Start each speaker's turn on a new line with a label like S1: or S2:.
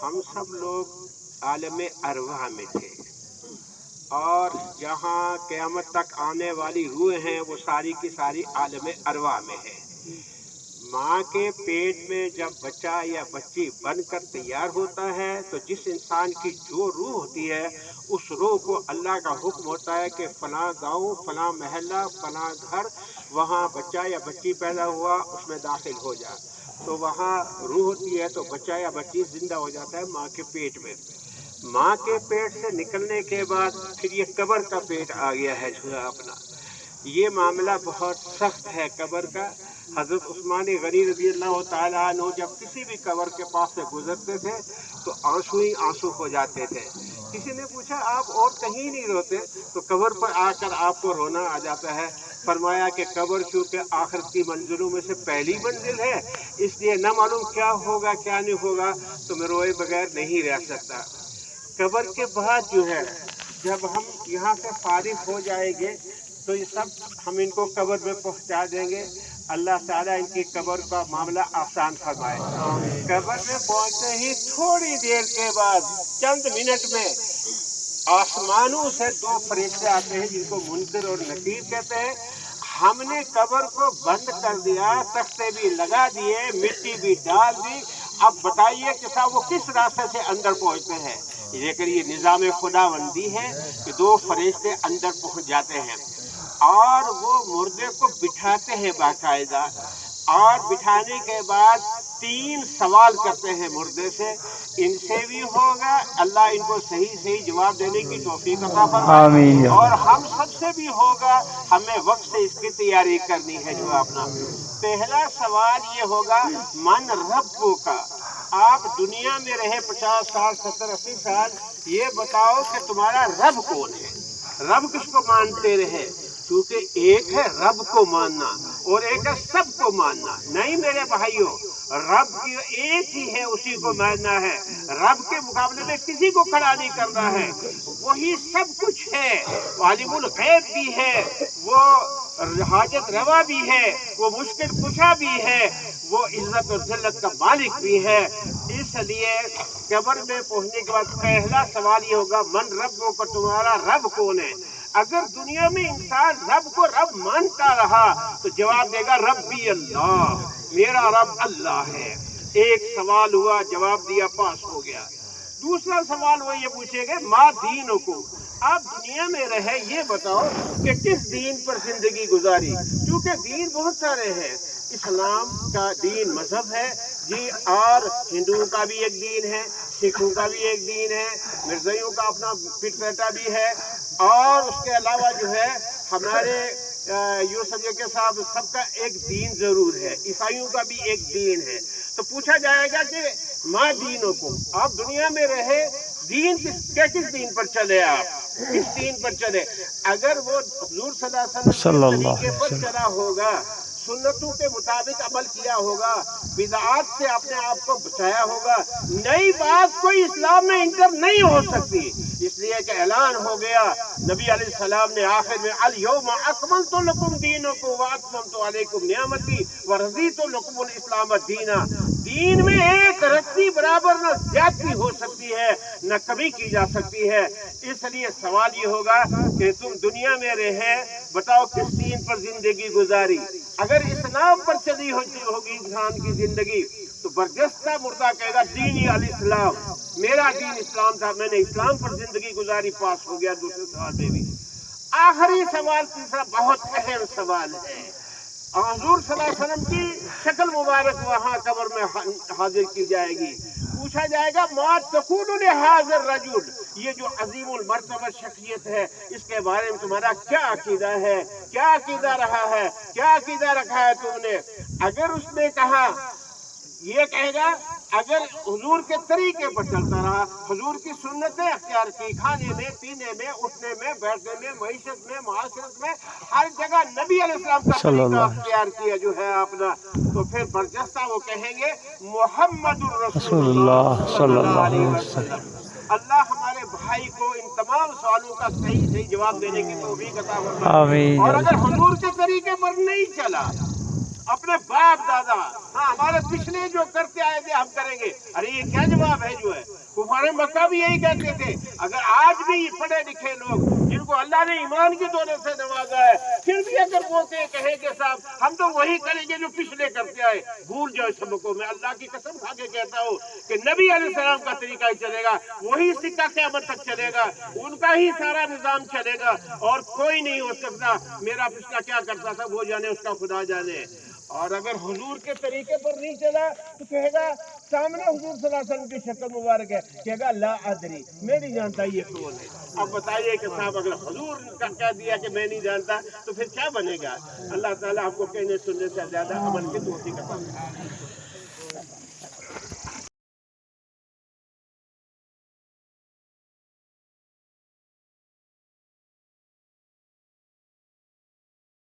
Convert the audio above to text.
S1: ہم سب لوگ عالم ارواح میں تھے، اور جہاں قیامت تک آنے والی روح ہیں وہ ساری کی ساری عالم ارواح میں ہے۔ ماں کے پیٹ میں جب بچہ یا بچی بن کر تیار ہوتا ہے تو جس انسان کی جو روح ہوتی ہے اس روح کو اللہ کا حکم ہوتا ہے کہ فلاں گاؤں، فلاں محلہ، فلاں گھر، وہاں بچہ یا بچی پیدا ہوا، اس میں داخل ہو جا۔ تو وہاں روح ہوتی ہے تو بچہ یا بچی زندہ ہو جاتا ہے ماں کے پیٹ میں۔ ماں کے پیٹ سے نکلنے کے بعد پھر یہ قبر کا پیٹ آ گیا ہے جو ہے اپنا۔ یہ معاملہ بہت سخت ہے قبر کا۔ حضرت عثمان غنی رضی اللہ تعالیٰ عنہ جب کسی بھی قبر کے پاس سے گزرتے تھے تو آنسو ہی آنسو ہو جاتے تھے۔ کسی نے پوچھا آپ اور کہیں نہیں روتے؟ تو قبر پر آ کر آپ کو رونا آ جاتا ہے۔ فرمایا کہ قبر چونکہ آخرت کی منزلوں میں سے پہلی منزل ہے، اس لیے نہ معلوم کیا ہوگا کیا نہیں ہوگا، تو میں روئے بغیر نہیں رہ سکتا۔ قبر کے بعد جو ہے جب ہم یہاں سے فارغ ہو جائیں گے تو یہ سب ہم ان کو قبر میں پہنچا دیں گے۔ اللہ تعالیٰ ان کی قبر کا معاملہ آسان فرمائے۔ قبر میں پہنچتے ہی تھوڑی دیر کے بعد چند منٹ میں آسمانوں سے دو فرشتے آتے ہیں جن کو منکر اور نکیر کہتے ہیں۔ ہم نے قبر کو بند کر دیا، تختے بھی لگا دیے، مٹی بھی ڈال دی، اب بتائیے کہ صاحب وہ کس راستے سے اندر پہنچتے ہیں؟ لیکن یہ نظام خداوندی ہے کہ دو فرشتے اندر پہنچ جاتے ہیں اور وہ مردے کو بٹھاتے ہیں باقاعدہ، اور بٹھانے کے بعد 3 سوال کرتے ہیں مردے سے۔ ان سے بھی ہوگا، اللہ ان کو صحیح جواب دینے کی توفیق عطا فرمائے، اور ہم سب سے بھی ہوگا، ہمیں وقت سے اس کی تیاری کرنی ہے جو اپنا۔ پہلا سوال یہ ہوگا من ربو کا، آپ دنیا میں رہے 50 سال 70 80 سال، یہ بتاؤ کہ تمہارا رب کون ہے؟ رب کس کو مانتے رہے؟ کیونکہ ایک ہے رب کو ماننا اور ایک ہے سب کو ماننا۔ نہیں میرے بھائیوں، رب کی ایک ہی ہے، اسی کو ماننا ہے۔ رب کے مقابلے میں کسی کو کھڑا نہیں کرنا ہے۔ وہی سب کچھ ہے، عالم الغیب بھی ہے، وہ حاجت روا بھی ہے، وہ مشکل کشا بھی ہے، وہ عزت اور ذلت کا مالک بھی ہے۔ اس لیے قبر میں پہنچنے کے بعد پہلا سوال یہ ہوگا من رب کو، تمہارا رب کون ہے؟ اگر دنیا میں انسان رب کو رب مانتا رہا تو جواب دے گا ربی اللہ، میرا رب اللہ ہے۔ ایک سوال ہوا، جواب دیا، پاس ہو گیا۔ دوسرا سوال وہ یہ پوچھے گا ما دینکم، آپ دنیا میں رہے یہ بتاؤ کہ کس دین پر زندگی گزاری؟ کیونکہ دین بہت سارے ہیں۔ اسلام کا دین مذہب ہے جی، اور ہندوؤں کا بھی ایک دین ہے، سکھوں کا بھی ایک دین ہے، مرزائیوں کا اپنا پٹ پیٹا بھی ہے، اور اس کے علاوہ جو ہے ہمارے یوں سمجھے کہ صاحب سب کا ایک دین ضرور ہے، عیسائیوں کا بھی ایک دین ہے۔ تو پوچھا جائے گا کہ ما دینکم، آپ دنیا میں رہے دین کس دین پر چلے؟ آپ کس دین پر چلے؟ اگر وہ حضور صلی اللہ علیہ وسلم کے طریقے پر چلا ہوگا، سنتوں کے مطابق عمل کیا ہوگا، بدعات سے اپنے آپ کو بچایا ہوگا، نئی بات کوئی اسلام میں انٹر نہیں ہو سکتی۔ اس لیے کہ اعلان ہو گیا، نبی علیہ السلام نے آخر میں الیوم اکملت لکم دینکم واتممت علیکم نعمتی ورضیت لکم الاسلام دینا۔ دین میں ایک رتی برابر نہ زیادتی ہو سکتی ہے نہ کمی کی جا سکتی ہے۔ اس لیے سوال یہ ہوگا کہ تم دنیا میں رہے، بتاؤ کس دین پر زندگی گزاری؟ اگر اسلام پر چلی ہوگی انسان کی زندگی تو برجستہ مردہ کہے گا دینی الاسلام، میرا دین اسلام تھا، میں نے اسلام پر زندگی گزاری، پاس ہو گیا۔ دوسرے سوال میں بھی آخری سوال، تیسرا بہت اہم سوال ہے۔ حضور صلی اللہ علیہ وسلم کی شکل مبارک وہاں قبر میں حاضر کی جائے گی۔ پوچھا جائے گا ما تقول لہذا الرجل، یہ جو عظیم المرتبہ شخصیت ہے اس کے بارے میں تمہارا کیا عقیدہ ہے، کیا عقیدہ رہا ہے، کیا عقیدہ رکھا ہے تم نے؟ اگر اس نے کہا، یہ کہے گا اگر حضور کے طریقے پر چلتا رہا، حضور کی سنتیں اختیار کی، کھانے میں، پینے میں، اٹھنے میں، بیٹھنے میں، معیشت میں، معاشرت میں، ہر جگہ نبی علیہ السلام کا طریقہ اختیار کیا جو ہے اپنا، تو پھر برجستہ وہ کہیں گے محمد الرسول اللہ صلی اللہ علیہ وسلم۔ اللہ ہمارے بھائی کو ان تمام سوالوں کا صحیح جواب دینے کی توفیق عطا فرمائے۔ اور اگر حضور کے طریقے پر نہیں چلا اپنے باپ دادا، ہاں ہمارے پچھلے جو کرتے آئے تھے ہم کریں گے. ارے یہ کیا جواب ہے جو ہے؟ کفار مکہ بھی یہی کہتے تھے. اگر آج بھی پڑھے لکھے لوگ جن کو اللہ نے ایمان کی دولت سے نوازا ہے، پھر بھی اگر وہ کہیں کہ صاحب ہم تو وہی کریں گے جو پچھلے کرتے آئے، بھول جاؤ سبقوں میں. اللہ کی قسم کھا کے کہتا ہوں کہ نبی علیہ السلام کا طریقہ ہی چلے گا، وہی سکہ قیامت تک چلے گا، ان کا ہی سارا نظام چلے گا، اور کوئی نہیں ہو سکتا. میرا پچھلا کیا کرتا تھا وہ جانے، اس کا خدا جانے. اور اگر حضور کے طریقے پر نہیں چلا تو کہے گا سامنے حضور صلی اللہ علیہ وسلم کی شکل مبارک ہے، کہے گا لا ادری، میں نہیں جانتا یہ کون ہے. اب بتائیے کہ صاحب اگر حضور کا کہہ دیا کہ میں نہیں جانتا تو پھر کیا بنے گا؟ اللہ تعالیٰ ہم کو کہنے سننے سے زیادہ عمل کی توفیق عطا فرمائے.